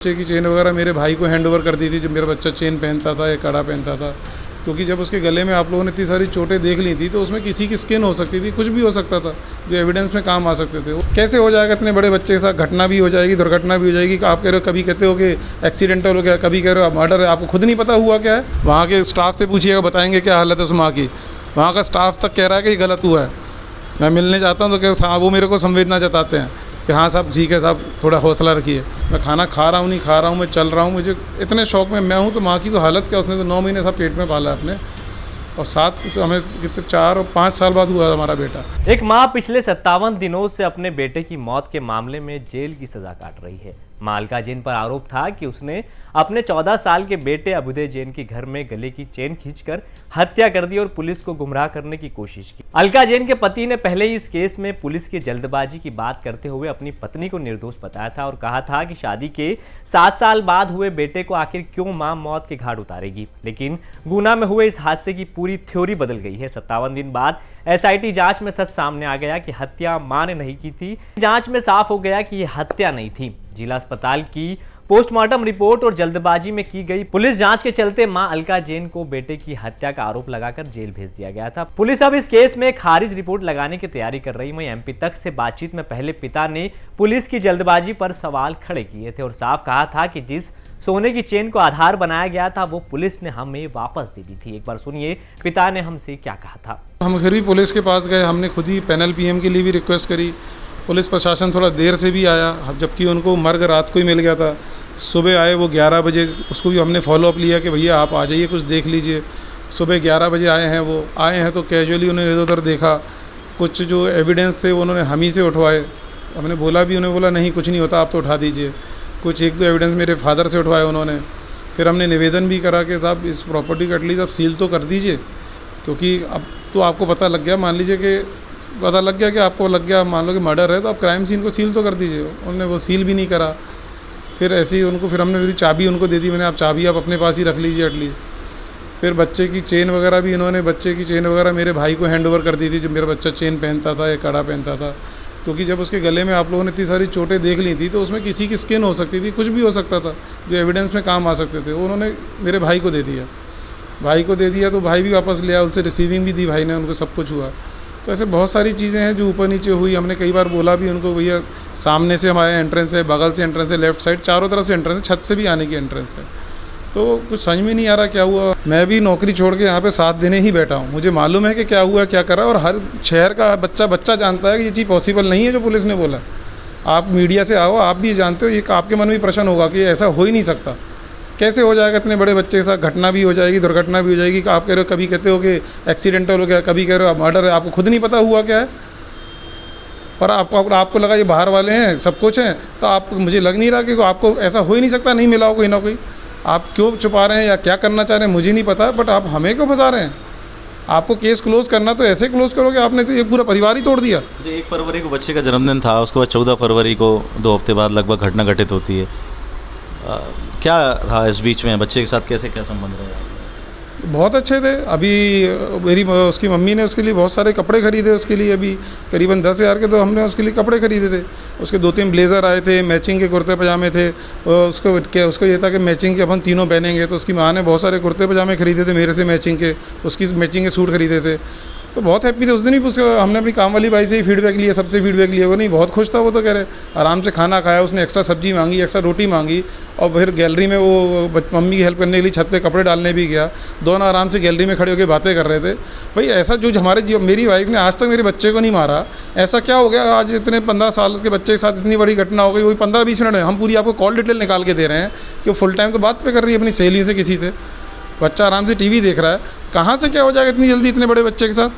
बच्चे की चेन वगैरह मेरे भाई को हैंड ओवर कर दी थी, जो मेरा बच्चा चेन पहनता था या कड़ा पहनता था। क्योंकि जब उसके गले में आप लोगों ने इतनी सारी चोटें देख ली थी तो उसमें किसी की स्किन हो सकती थी, कुछ भी हो सकता था जो एविडेंस में काम आ सकते थे। वो कैसे हो जाएगा इतने बड़े बच्चे के साथ? घटना भी हो जाएगी, दुर्घटना भी हो जाएगी। आप कह रहे हो, कभी कहते हो कि एक्सीडेंटल हो गया, कभी कह रहे हो मर्डर है, आपको खुद नहीं पता हुआ क्या है। वहाँ के स्टाफ से पूछिएगा, बताएंगे क्या हालत है उस माँ की। वहाँ का स्टाफ तक कह रहा है कि ये गलत हुआ है। मैं मिलने जाता हूँ तो क्या वो मेरे को संवेदना जताते हैं कि हाँ साहब ठीक है साहब, थोड़ा हौसला रखिए। मैं खाना खा रहा हूँ नहीं खा रहा हूँ, मैं चल रहा हूँ, मुझे इतने शौक में मैं हूँ। तो माँ की तो हालत क्या, उसने तो 9 महीने साहब पेट में पाला अपने, और 7 हमें कितने 4 और 5 साल बाद हुआ हमारा बेटा। एक माँ पिछले 57 दिनों से अपने बेटे की मौत के मामले में जेल की सजा काट रही है। मां अलका जैन पर आरोप था कि उसने अपने 14 साल के बेटे अभ्युदय जैन के घर में गले की चेन खींचकर हत्या कर दी और पुलिस को गुमराह करने की कोशिश की। अलका जैन के पति ने पहले ही इस केस में पुलिस की जल्दबाजी की बात करते हुए अपनी पत्नी को निर्दोष बताया था और कहा था कि शादी के 7 साल बाद हुए बेटे को आखिर क्यों मां मौत के घाट उतारेगी। लेकिन गुना में हुए इस हादसे की पूरी थ्योरी बदल गई है। 57 दिन बाद एसआईटी जांच में सच सामने आ गया कि हत्या मां ने नहीं की थी। जांच में साफ हो गया कि यह हत्या नहीं थी। जिला अस्पताल की पोस्टमार्टम रिपोर्ट और जल्दबाजी में की गई पुलिस जांच के चलते मां अलका जैन को बेटे की हत्या का आरोप लगाकर जेल भेज दिया गया था। पुलिस अब इस केस में खारिज रिपोर्ट लगाने की तैयारी कर रही। वहीं एमपी तक से बातचीत में पहले पिता ने पुलिस की जल्दबाजी पर सवाल खड़े किए थे और साफ कहा था कि जिस सोने की चेन को आधार बनाया गया था वो पुलिस ने हमें वापस दे दी थी। एक बार सुनिए पिता ने हमसे क्या कहा था। हम फिर भी पुलिस के पास गए, हमने खुद ही पैनल पीएम के लिए भी रिक्वेस्ट करी। पुलिस प्रशासन थोड़ा देर से भी आया, जबकि उनको मर्ग रात को ही मिल गया था। सुबह आए वो 11 बजे, उसको भी हमने फॉलोअप लिया कि भैया आप आ जाइए, कुछ देख लीजिए। सुबह 11 बजे आए हैं, वो आए हैं तो कैजुअली उन्होंने इधर उधर देखा। कुछ जो एविडेंस थे वो उन्होंने हम ही से उठवाए। हमने बोला भी, उन्होंने बोला नहीं कुछ नहीं होता, आप तो उठा दीजिए। कुछ 1-2 एविडेंस मेरे फादर से उठवाए उन्होंने। फिर हमने निवेदन भी करा कि साहब इस प्रॉपर्टी का एटलीस्ट आप सील तो कर दीजिए, क्योंकि अब तो आपको पता लग गया, मान लीजिए कि पता लग गया कि आपको लग गया, मान लो कि मर्डर है, तो आप क्राइम सीन को सील तो कर दीजिए। उन्होंने वो सील भी नहीं करा। फिर ऐसे ही उनको फिर हमने मेरी चाबी उनको दे दी, मैंने आप चाबी आप अपने पास ही रख लीजिए एटलीस्ट। फिर बच्चे की चेन वगैरह भी इन्होंने बच्चे की चेन वगैरह मेरे भाई को हैंड ओवर कर दी थी, जो मेरा बच्चा चेन पहनता था या कड़ा पहनता था। क्योंकि जब उसके गले में आप लोगों ने इतनी सारी चोटें देख ली थी तो उसमें किसी की स्किन हो सकती थी, कुछ भी हो सकता था जो एविडेंस में काम आ सकते थे। वो उन्होंने मेरे भाई को दे दिया। भाई को दे दिया तो भाई भी वापस ले आया, उनसे रिसीविंग भी दी भाई ने, उनको सब कुछ हुआ। तो ऐसे बहुत सारी चीज़ें हैं जो ऊपर नीचे हुई। हमने कई बार बोला भी उनको, भैया सामने से हमारे एंट्रेंस है, बगल से एंट्रेंस है, लेफ्ट साइड चारों तरफ से एंट्रेंस है, छत से भी आने की एंट्रेंस है। तो कुछ समझ में नहीं आ रहा क्या हुआ। मैं भी नौकरी छोड़ के यहाँ पे 7 दिन ही बैठा हूँ, मुझे मालूम है कि क्या हुआ क्या करा, और हर शहर का बच्चा जानता है कि ये चीज़ पॉसिबल नहीं है जो पुलिस ने बोला। आप मीडिया से आओ, आप भी जानते हो, ये आपके मन में भी प्रश्न होगा कि ऐसा हो ही नहीं सकता। कैसे हो जाएगा इतने बड़े बच्चे के साथ? घटना भी हो जाएगी, दुर्घटना भी हो जाएगी। आप कह रहे हो, कभी कहते हो कि एक्सीडेंटल हो गया, कभी कह रहे हो मर्डर है, आपको खुद नहीं पता हुआ क्या है। और आपको लगा ये बाहर वाले हैं, सब कुछ हैं, तो आप मुझे लग नहीं रहा कि आपको ऐसा हो ही नहीं सकता, नहीं मिला हो कोई ना कोई। आप क्यों छुपा रहे हैं या क्या करना चाह रहे हैं मुझे नहीं पता, बट आप हमें क्यों फंसा रहे हैं? आपको केस क्लोज करना तो ऐसे क्लोज करोगे, आपने तो ये पूरा परिवार ही तोड़ दिया। 1 फरवरी को बच्चे का जन्मदिन था, उसके बाद 14 फरवरी को 2 हफ्ते बाद लगभग घटना घटित होती है। क्या रहा इस बीच में, बच्चे के साथ कैसे क्या संबंध रहे? बहुत अच्छे थे। अभी उसकी मम्मी ने उसके लिए बहुत सारे कपड़े खरीदे, उसके लिए अभी करीबन 10,000 के तो हमने उसके लिए कपड़े खरीदे थे। उसके 2-3 ब्लेज़र आए थे, मैचिंग के कुर्ते पजामे थे। उसको ये था कि मैचिंग के अपन तीनों पहनेंगे, तो उसकी माँ ने बहुत सारे कुर्ते पजामे खरीदे थे मेरे से मैचिंग के, उसकी मैचिंग के सूट खरीदे थे। तो बहुत हैप्पी थे उस दिन भी। हमने अपनी काम वाली भाई से ही फीडबैक लिया, सबसे फीडबैक लिया, वो नहीं बहुत खुश था। वो तो कह रहे आराम से खाना खाया, उसने एक्स्ट्रा सब्जी मांगी, एक्स्ट्रा रोटी मांगी, और फिर गैलरी में वो मम्मी की हेल्प करने के लिए छत पे कपड़े डालने भी गया। दोनों आराम से गैलरी में खड़े होकर बातें कर रहे थे। भाई ऐसा जो हमारे मेरी वाइफ ने आज तक मेरे बच्चे को नहीं मारा, ऐसा क्या हो गया आज इतने 15 साल के बच्चे के साथ इतनी बड़ी घटना हो गई? वही 15-20 मिनट में हम पूरी आपको कॉल डिटेल निकाल के दे रहे हैं कि फुल टाइम तो बात पे कर रही है अपनी सहेली से, किसी से। बच्चा आराम से टीवी देख रहा है, कहाँ से क्या हो जाएगा इतनी जल्दी इतने बड़े बच्चे के साथ?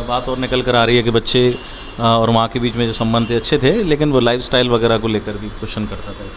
बात और निकल कर आ रही है कि बच्चे और माँ के बीच में जो संबंध थे अच्छे थे, लेकिन वो लाइफस्टाइल वगैरह को लेकर भी क्वेश्चन करता था।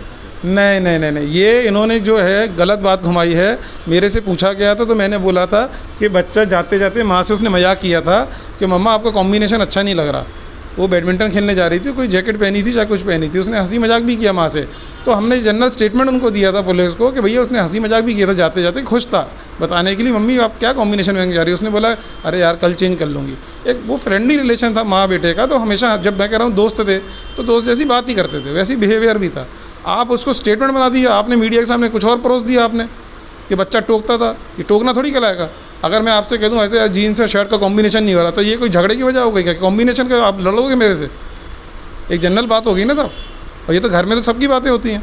नहीं, ये इन्होंने जो है गलत बात घुमाई है। मेरे से पूछा गया था तो मैंने बोला था कि बच्चा जाते जाते माँ से उसने मजाक किया था कि मम्मा आपका कॉम्बिनेशन अच्छा नहीं लग रहा। वो बैडमिंटन खेलने जा रही थी, कोई जैकेट पहनी थी चाहे कुछ पहनी थी, उसने हंसी मजाक भी किया माँ से। तो हमने जनरल स्टेटमेंट उनको दिया था पुलिस को कि भैया उसने हंसी मजाक भी किया था, जाते जाते खुश था बताने के लिए, मम्मी आप क्या कॉम्बिनेशन में जा रही है। उसने बोला अरे यार कल चेंज कर लूँगी। एक वो फ्रेंडली रिलेशन था माँ बेटे का, तो हमेशा जब मैं कह रहा हूँ दोस्त थे तो दोस्त जैसी बात ही करते थे, वैसी बिहेवियर भी था। आप उसको स्टेटमेंट बना दिया आपने, मीडिया के सामने कुछ और परोस दिया आपने कि बच्चा टोकता था। ये टोकना थोड़ी कहलाएगा। अगर मैं आपसे कह दूं ऐसे जीन्स और शर्ट का कॉम्बिनेशन नहीं हो रहा तो ये कोई झगड़े की वजह हो गई क्या? कॉम्बिनेशन का आप लड़ोगे मेरे से? एक जनरल बात होगी ना साहब। और ये तो घर में तो सबकी बातें होती हैं।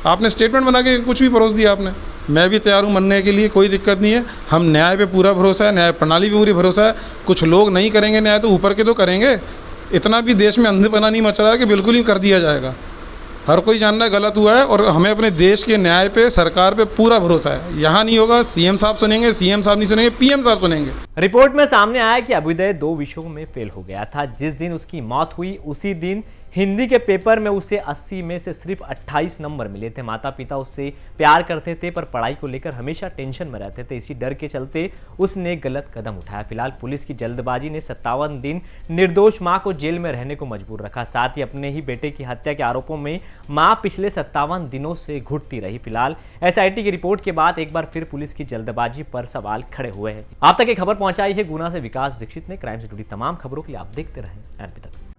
आपने स्टेटमेंट बना के कुछ भी परोस दिया आपने। मैं भी तैयार हूँ मनने के लिए, कोई दिक्कत नहीं है। हम न्याय पे पूरा भरोसा है, न्याय प्रणाली पे पूरी भरोसा है। कुछ लोग नहीं करेंगे न्याय तो ऊपर के तो करेंगे। इतना भी देश में अंधेपना नहीं मच रहा है कि बिल्कुल ही कर दिया जाएगा। हर कोई जानना है गलत हुआ है और हमें अपने देश के न्याय पे, सरकार पे पूरा भरोसा है। यहाँ नहीं होगा, सीएम साहब सुनेंगे, सीएम साहब नहीं सुनेंगे, पीएम साहब सुनेंगे। रिपोर्ट में सामने आया कि अभ्युदय 2 विषयों में फेल हो गया था। जिस दिन उसकी मौत हुई उसी दिन हिंदी के पेपर में उसे 80 में से सिर्फ 28 नंबर मिले थे। माता पिता उससे प्यार करते थे पर पढ़ाई को लेकर हमेशा टेंशन में रहते थे। इसी डर के चलते उसने गलत कदम उठाया। फिलहाल पुलिस की जल्दबाजी ने 57 दिन निर्दोष मां को जेल में रहने को मजबूर रखा। साथ ही अपने ही बेटे की हत्या के आरोपों में मां पिछले 57 दिनों से घुटती रही। फिलहाल एसआईटी की रिपोर्ट के बाद एक बार फिर पुलिस की जल्दबाजी पर सवाल खड़े हुए हैं। आप तक ये खबर पहुंचाई है गुना से विकास दीक्षित ने। क्राइम से जुड़ी तमाम खबरों के लिए आप देखते रहें एमपी तक।